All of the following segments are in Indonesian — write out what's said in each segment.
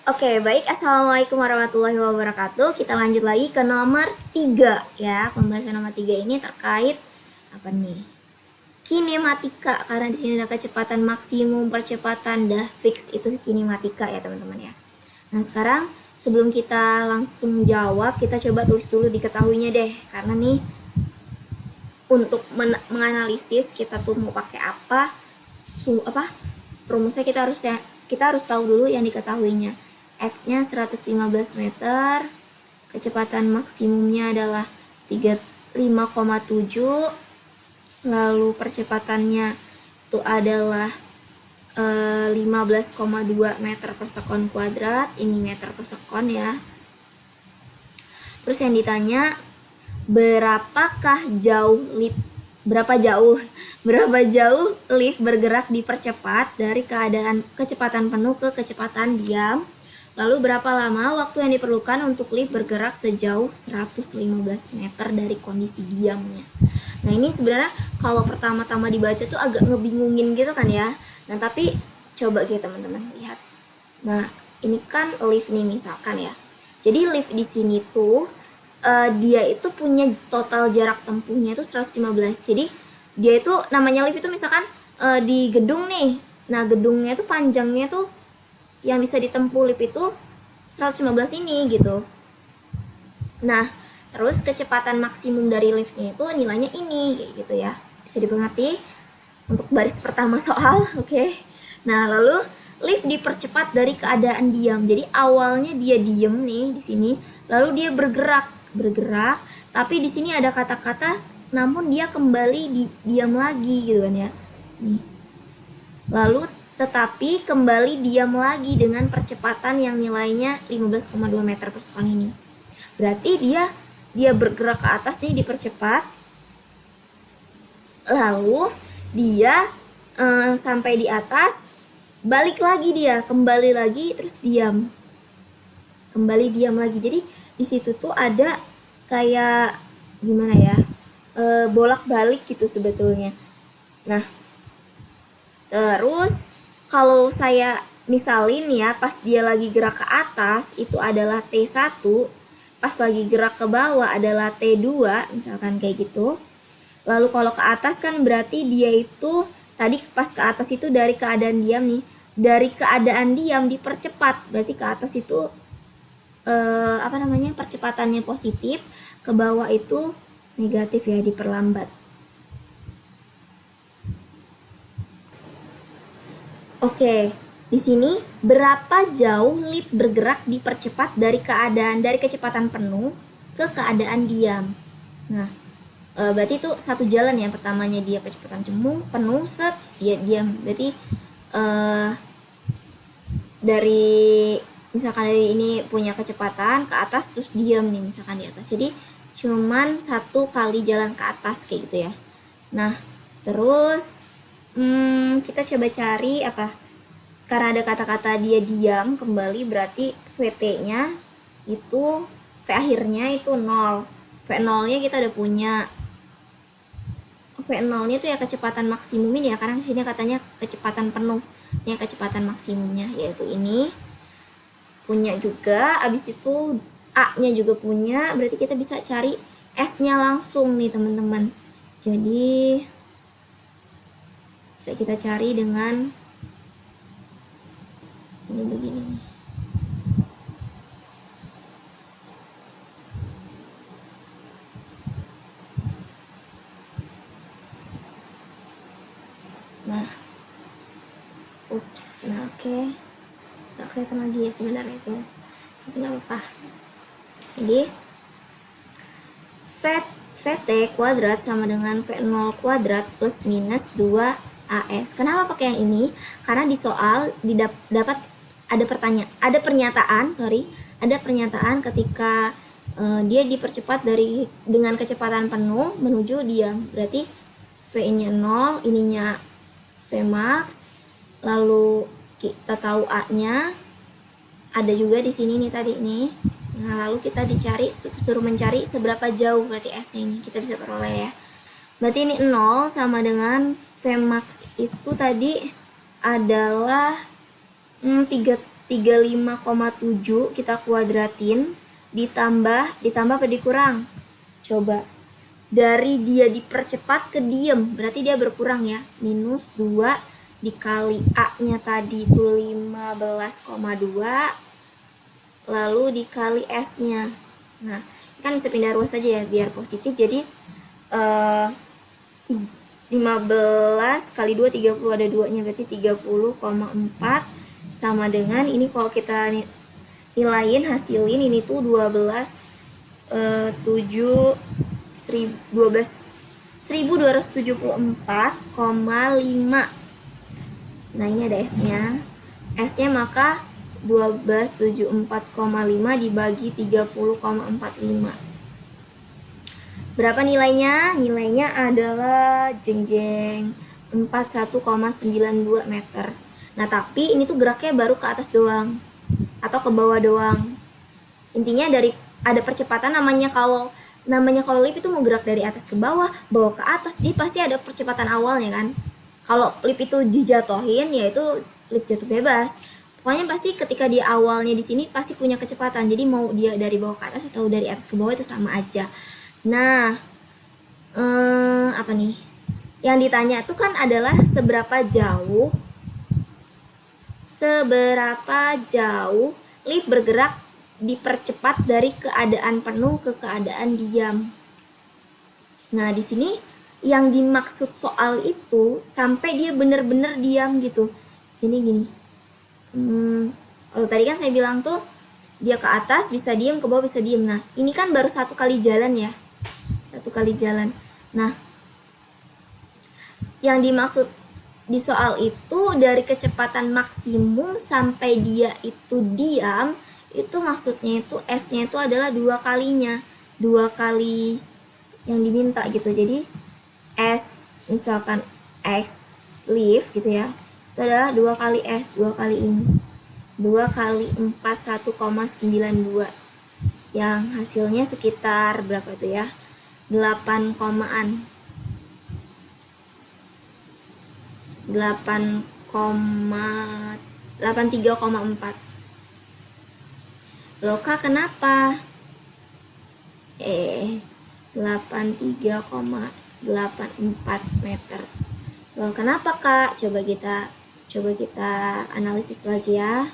Oke, baik. Assalamualaikum warahmatullahi wabarakatuh. Kita lanjut lagi ke nomor 3 ya. Pembahasan nomor 3 ini terkait apa nih? Kinematika, karena di sini ada kecepatan maksimum, percepatan, dah fix itu kinematika ya teman-teman ya. Nah, sekarang sebelum kita langsung jawab, kita coba tulis dulu diketahuinya deh. Karena nih untuk menganalisis kita tuh mau pakai apa, rumusnya kita harus tahu dulu yang diketahuinya. X-nya 115 meter, kecepatan maksimumnya adalah 35,7, lalu percepatannya itu adalah 15,2 meter per sekon kuadrat. Ini meter per sekon ya. Terus yang ditanya, berapa jauh lift bergerak dipercepat dari keadaan kecepatan penuh ke kecepatan diam. Lalu berapa lama waktu yang diperlukan untuk lift bergerak sejauh 115 meter dari kondisi diamnya. Nah, ini sebenarnya kalau pertama-tama dibaca tuh agak ngebingungin gitu kan ya. Nah, tapi coba gitu teman-teman lihat. Nah, ini kan lift nih misalkan ya. Jadi lift di sini tuh dia itu punya total jarak tempuhnya itu 115. Jadi dia itu namanya lift itu misalkan di gedung nih. Nah, gedungnya itu panjangnya tuh yang bisa ditempuh lift itu 115 ini gitu. Nah, terus kecepatan maksimum dari liftnya itu nilainya ini kayak gitu ya. Bisa dimengerti untuk baris pertama soal, oke. Nah, lalu lift dipercepat dari keadaan diam. Jadi awalnya dia diem nih di sini, lalu dia bergerak, tapi di sini ada kata-kata namun dia kembali diam lagi gitu kan ya. Nih. Lalu tetapi kembali diam lagi dengan percepatan yang nilainya 15,2 meter per sekon ini. Berarti dia bergerak ke atas nih dipercepat. Lalu dia sampai di atas, balik lagi dia, kembali lagi terus diam. Kembali diam lagi. Jadi di situ tuh ada kayak gimana ya? Bolak-balik gitu sebetulnya. Nah, terus kalau saya misalin ya, pas dia lagi gerak ke atas itu adalah T1, pas lagi gerak ke bawah adalah T2, misalkan kayak gitu. Lalu kalau ke atas kan berarti dia itu tadi pas ke atas itu dari keadaan diam nih. Dari keadaan diam dipercepat, berarti ke atas itu percepatannya positif, ke bawah itu negatif ya, diperlambat. Oke, di sini berapa jauh lift bergerak dipercepat dari kecepatan penuh ke keadaan diam. Nah, berarti itu satu jalan ya. Pertamanya dia kecepatan penuh, set dia diam. Berarti dari misalkan dari ini punya kecepatan ke atas terus diam nih misalkan di atas. Jadi cuman satu kali jalan ke atas kayak gitu ya. Nah, terus kita coba cari apa? Karena ada kata-kata dia diam kembali, berarti VT-nya itu V akhirnya itu 0. V0-nya kita udah punya. V0-nya itu ya kecepatan maksimum ini ya, karena di sini katanya kecepatan penuh. Ini kecepatan maksimumnya yaitu ini. Punya juga, abis itu A-nya juga punya, berarti kita bisa cari S-nya langsung nih teman-teman. Jadi bisa kita cari dengan ini begini nih. Nah, oke. Gak kelihatan lagi ya sebenarnya itu, tapi nggak apa-apa. Jadi VT kuadrat sama dengan V0 kuadrat plus minus 2AS. Kenapa pakai yang ini? Karena di soal dapat ada pernyataan ketika dia dipercepat dengan kecepatan penuh menuju diam. Berarti V-nya 0, ininya Vmax, lalu kita tahu A-nya ada juga di sini nih tadi nih. Nah, lalu kita suruh mencari seberapa jauh berarti S-nya ini kita bisa peroleh ya. Berarti ini 0 sama dengan Vmax itu tadi adalah 3 35,7 kita kuadratin, ditambah apa dikurang? Coba. Dari dia dipercepat ke diem, berarti dia berkurang ya. Minus 2 dikali A-nya tadi itu 15,2, lalu dikali S-nya. Nah, kan bisa pindah ruas aja ya biar positif. Jadi 15 kali 2 30, ada 2-nya berarti 30,4 sama dengan ini. Kalau kita nilain hasilin ini tuh 1274,5. Nah, ini ada S-nya. S-nya maka 1274,5 dibagi 30,45. Berapa nilainya? Nilainya adalah jeng-jeng 41,92 meter. Nah, tapi ini tuh geraknya baru ke atas doang atau ke bawah doang. Intinya dari ada percepatan, namanya kalau lift itu mau gerak dari atas ke bawah, bawah ke atas, dia pasti ada percepatan awalnya kan. Kalau lift itu dijatuhin, yaitu lift jatuh bebas. Pokoknya pasti ketika dia awalnya di sini pasti punya kecepatan. Jadi mau dia dari bawah ke atas atau dari atas ke bawah itu sama aja. Nah, apa nih? Yang ditanya itu kan adalah seberapa jauh lift bergerak dipercepat dari keadaan penuh ke keadaan diam. Nah, di sini yang dimaksud soal itu sampai dia benar-benar diam gitu. Jadi gini, kalau tadi kan saya bilang tuh dia ke atas bisa diem, ke bawah bisa diem. Nah, ini kan baru 1 kali jalan ya, 1 kali jalan. Nah, yang dimaksud di soal itu dari kecepatan maksimum sampai dia itu diam, itu maksudnya itu S-nya itu adalah 2 kalinya, 2 kali yang diminta gitu. Jadi S, misalkan S lift gitu ya, itu adalah 2 kali S, 2 kali ini, 2 kali 4, 1,92, yang hasilnya sekitar berapa itu ya, 8 komaan, 83,4. Loh Kak, kenapa? 83,84 meter. Loh kenapa Kak? Coba kita analisis lagi ya.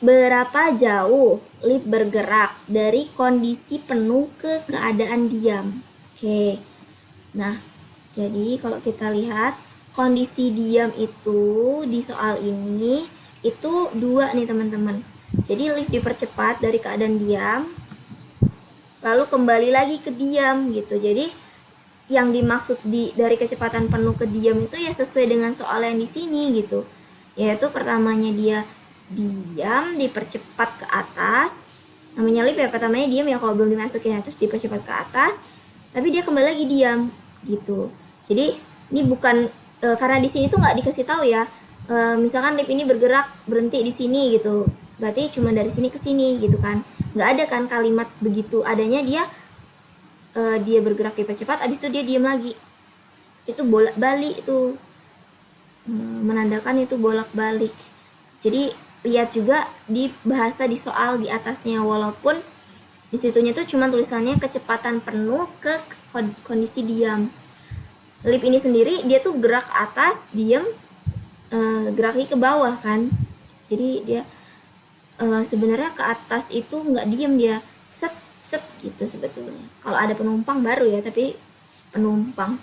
Berapa jauh lift bergerak dari kondisi penuh ke keadaan diam? Oke. Nah, jadi kalau kita lihat kondisi diam itu di soal ini itu 2 nih teman-teman. Jadi lift dipercepat dari keadaan diam, lalu kembali lagi ke diam gitu. Jadi yang dimaksud dari kecepatan penuh ke diam itu ya sesuai dengan soal yang di sini gitu. Yaitu pertamanya dia diam, dipercepat ke atas. Namanya lift ya pertamanya diam ya kalau belum dimasukin, terus dipercepat ke atas, tapi dia kembali lagi diam gitu. Jadi ini bukan karena di sini tuh nggak dikasih tahu ya. Misalkan lift ini bergerak berhenti di sini gitu, berarti cuma dari sini ke sini gitu kan. Nggak ada kan kalimat begitu, adanya dia bergerak dipercepat, abis itu dia diam lagi. Itu bolak-balik itu, menandakan itu bolak-balik. Jadi lihat juga di bahasa di soal di atasnya, walaupun di situnya tuh cuma tulisannya kecepatan penuh ke kondisi diam. Lift ini sendiri dia tuh gerak ke atas, diam, gerak lagi ke bawah kan. Jadi dia sebenarnya ke atas itu nggak diem, dia set gitu sebetulnya. Kalau ada penumpang baru ya, tapi penumpang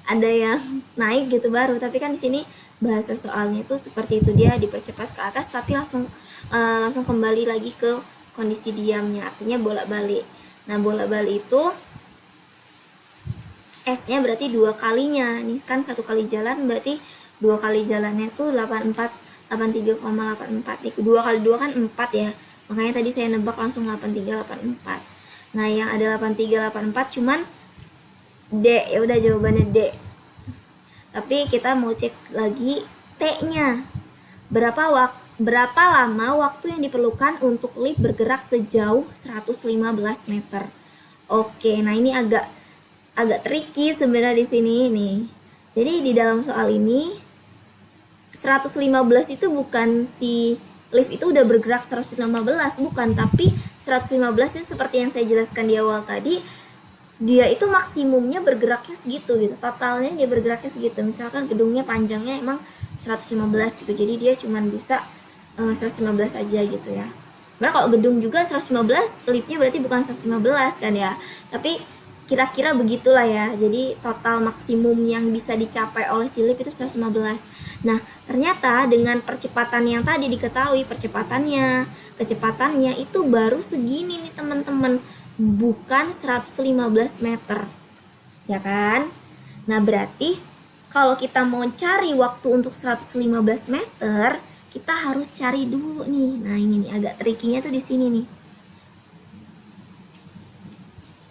ada yang naik gitu baru. Tapi kan di sini bahasa soalnya itu seperti itu, dia dipercepat ke atas tapi langsung kembali lagi ke kondisi diamnya, artinya bolak-balik. Nah, bolak-balik itu S-nya berarti 2 kalinya. Ini kan 1 kali jalan berarti 2 kali jalannya tuh 83,84. 2 kali 2 kan 4 ya. Makanya tadi saya nebak langsung 83,84. Nah, yang ada 83,84 cuman D. Ya udah jawabannya D. Tapi kita mau cek lagi T-nya. Berapa lama waktu yang diperlukan untuk lift bergerak sejauh 115 meter? Oke, nah ini agak tricky sebenarnya di sini nih. Jadi di dalam soal ini 115 itu bukan si lift itu udah bergerak 115, bukan, tapi 115 itu seperti yang saya jelaskan di awal tadi, dia itu maksimumnya bergeraknya segitu gitu, totalnya dia bergeraknya segitu. Misalkan gedungnya panjangnya emang 115 gitu, jadi dia cuman bisa 115 aja gitu ya. Karena kalau gedung juga 115, liftnya berarti bukan 115 kan ya, tapi kira-kira begitulah ya. Jadi total maksimum yang bisa dicapai oleh si lift itu 115. Nah, ternyata dengan percepatan yang tadi diketahui kecepatannya itu baru segini nih teman-teman, bukan 115 meter. Ya kan? Nah, berarti kalau kita mau cari waktu untuk 115 meter, kita harus cari dulu nih. Nah, ini nih agak trikinya tuh di sini nih.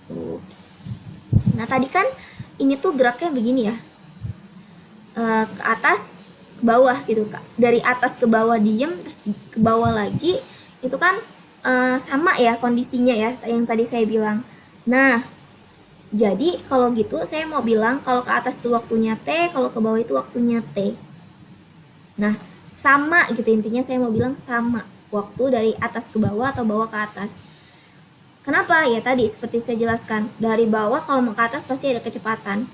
Ups. Nah, tadi kan ini tuh geraknya begini ya, ke atas ke bawah gitu Kak. Dari atas ke bawah diem, terus ke bawah lagi, itu kan sama ya kondisinya ya yang tadi saya bilang. Nah, jadi kalau gitu saya mau bilang kalau ke atas itu waktunya T, kalau ke bawah itu waktunya T. Nah, sama gitu intinya, saya mau bilang sama waktu dari atas ke bawah atau bawah ke atas. Kenapa? Ya tadi seperti saya jelaskan, dari bawah kalau mau ke atas pasti ada kecepatan.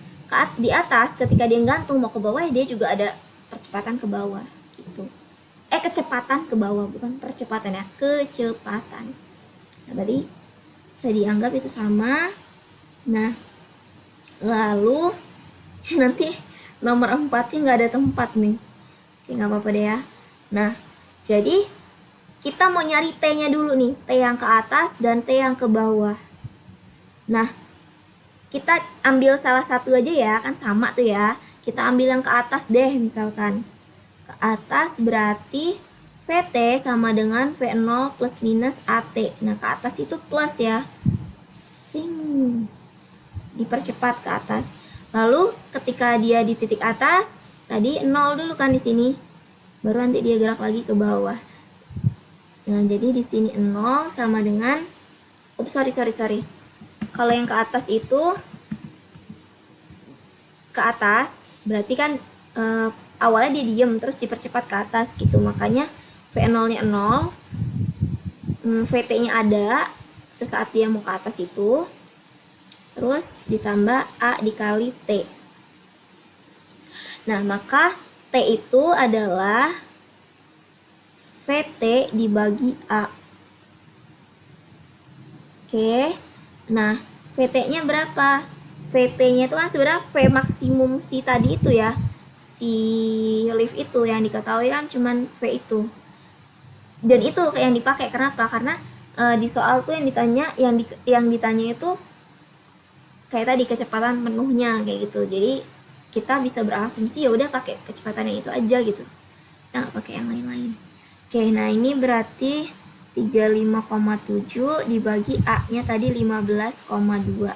Di atas ketika dia gantung mau ke bawah, dia juga ada percepatan ke bawah gitu. Kecepatan ke bawah, bukan percepatan ya, kecepatan. Nah, berarti saya dianggap itu sama. Nah, lalu nanti nomor 4-nya nggak ada tempat nih. Oke, nggak apa-apa deh ya. Nah, jadi kita mau nyari T-nya dulu nih, T yang ke atas dan T yang ke bawah. Nah, kita ambil salah satu aja ya, kan sama tuh ya. Kita ambil yang ke atas deh misalkan. Ke atas berarti VT sama dengan V0 plus minus AT. Nah, ke atas itu plus ya. Dipercepat ke atas. Lalu ketika dia di titik atas, tadi 0 dulu kan di sini. Baru nanti dia gerak lagi ke bawah. Nah, jadi di sini 0 sama dengan sorry. Kalau yang ke atas itu ke atas, berarti kan awalnya dia diem terus dipercepat ke atas gitu. Makanya V0-nya 0, VT-nya ada sesaat dia mau ke atas itu. Terus ditambah A dikali T. Nah, maka T itu adalah VT dibagi A. Oke. Nah, VT-nya berapa? VT-nya itu kan sebenarnya V maksimum si tadi itu ya. Si lift itu yang diketahui kan cuman V itu. Dan itu yang dipakai. Kenapa? Karena di soal tuh yang ditanya itu kayak tadi kecepatan penuhnya kayak gitu. Jadi kita bisa berasumsi ya udah pakai kecepatannya itu aja gitu. Kita nggak pakai yang lain-lain. Oke, nah ini berarti 35,7 dibagi A-nya tadi 15,2.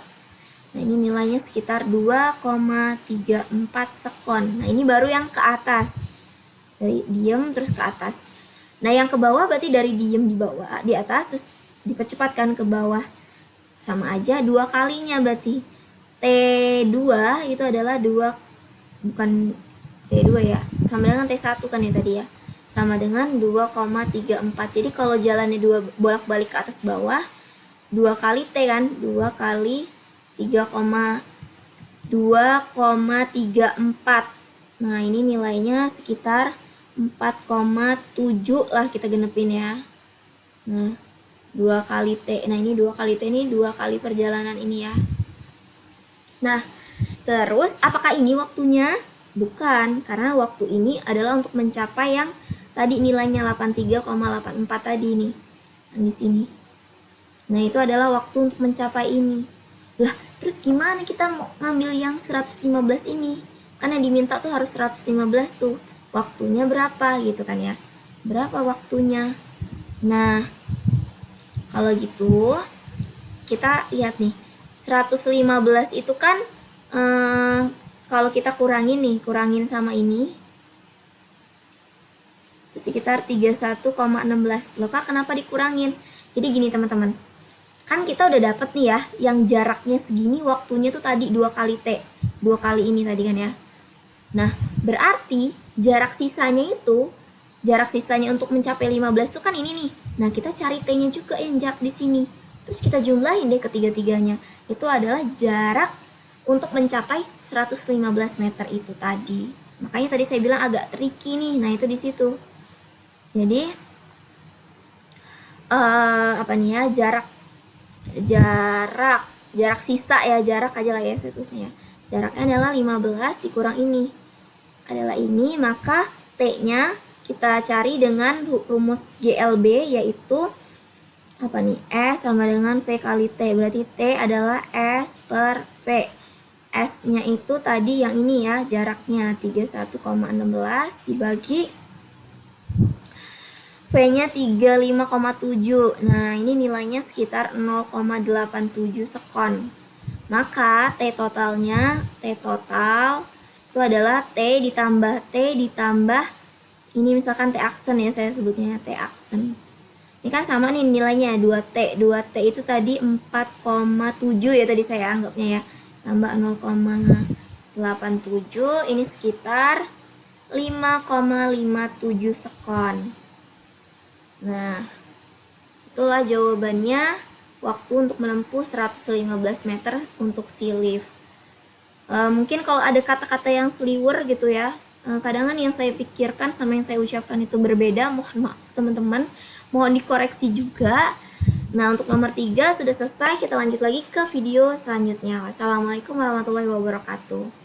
Nah, ini nilainya sekitar 2,34 sekon. Nah, ini baru yang ke atas. Dari diem terus ke atas. Nah, yang ke bawah berarti dari diem di bawah, di atas terus dipercepatkan ke bawah. Sama aja 2 kalinya berarti. T2 itu adalah 2, bukan T2 ya. Sama dengan T1 kan ya tadi ya. Sama dengan 2,34. Jadi kalau jalannya 2 bolak-balik ke atas bawah, 2 kali T kan, 2 kali 2,34. Nah, ini nilainya sekitar 4,7 lah kita genepin ya. Nah, 2 kali T. Nah, ini 2 kali T ini 2 kali perjalanan ini ya. Nah, terus apakah ini waktunya? Bukan, karena waktu ini adalah untuk mencapai yang tadi nilainya 83,84 tadi nih. Nah, di sini. Nah, itu adalah waktu untuk mencapai ini. Lah, terus gimana kita mau ngambil yang 115 ini? Kan yang diminta tuh harus 115 tuh. Waktunya berapa gitu kan ya? Berapa waktunya? Nah, kalau gitu kita lihat nih. 115 itu kan kalau kita kurangin sama ini itu sekitar 31,16. Loh Kak, kenapa dikurangin? Jadi gini teman-teman, kan kita udah dapet nih ya yang jaraknya segini, waktunya tuh tadi 2 kali T, 2 kali ini tadi kan ya. Nah, berarti jarak sisanya untuk mencapai 15 itu kan ini nih. Nah, kita cari T-nya juga yang jarak di sini. Terus kita jumlahin deh ketiga-tiganya. Itu adalah jarak untuk mencapai 115 meter itu tadi. Makanya tadi saya bilang agak tricky nih. Nah, itu di situ. Jadi apa nih ya, jarak sisa ya, jarak aja lah ya seterusnya. Jaraknya adalah 15 dikurang ini adalah ini, maka T-nya kita cari dengan rumus GLB, yaitu apa nih, S sama dengan V kali T. Berarti T adalah S per V. S-nya itu tadi yang ini ya, jaraknya 31,16 dibagi V-nya 35,7. Nah, ini nilainya sekitar 0,87 sekon. Maka T total itu adalah T ditambah ini misalkan T aksen ya, saya sebutnya T aksen. Ini kan sama nih nilainya 2T. 2T itu tadi 4,7 ya tadi saya anggapnya ya. Tambah 0,87, ini sekitar 5,57 sekon. Nah, itulah jawabannya, waktu untuk menempuh 115 meter untuk si lift. Mungkin kalau ada kata-kata yang seliwer gitu ya, kadang kan yang saya pikirkan sama yang saya ucapkan itu berbeda, mohon maaf teman-teman, mohon dikoreksi juga. Nah, untuk nomor 3 sudah selesai, kita lanjut lagi ke video selanjutnya. Wassalamualaikum warahmatullahi wabarakatuh.